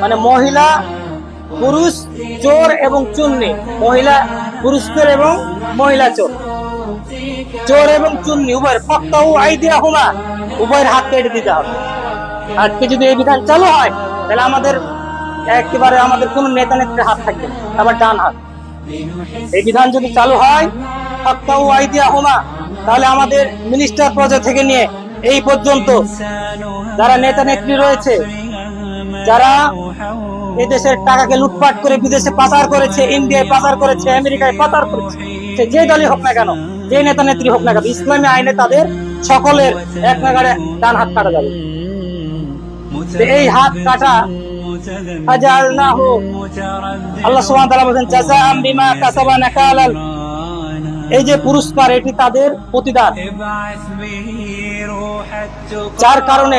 মানে মহিলা পুরুষ চোর এবং চুন্নি, মহিলা পুরুষ চোর এবং মহিলা চোর, চোর এবং চুন্নি উভয়ের ফক্তাউ আইদিয়া হুমা, উভয়ের হাত কেটে দিতে হবে। আজকে যদি এই বিধান চালু হয় তাহলে আমাদের একেবারে আমাদের কোন নেতা নেত্রীর হাত থাকবে, আবার ডান হাত। এই বিধান যদি চালু হয় ফক্তাউ আইদিয়া হুমা, তাহলে আমাদের মিনিস্টার পর্যায় থেকে নিয়ে এই পর্যন্ত যারা নেতা নেত্রী রয়েছে, যারা এই দেশের টাকাকে লুটপাট করে বিদেশে পাচার করেছে, ইন্ডিয়ায় পাচার করেছে, আমেরিকায় পাচার করেছে, যে দলই হোক না কেন, যে নেতা নেত্রী হোক না কেন, ইসলামী আইনে তাদের সকলের এক নাগাড়ে ডান হাত কাটা যাবে। এই হাত কাটা আল্লাহ সুবহানাহু ওয়া তাআলা বলেন জাযাআম বিমা কাসাবা নাকালাল, এই যে পুরস্কার এটি তাদের প্রতিদান, যার কারণে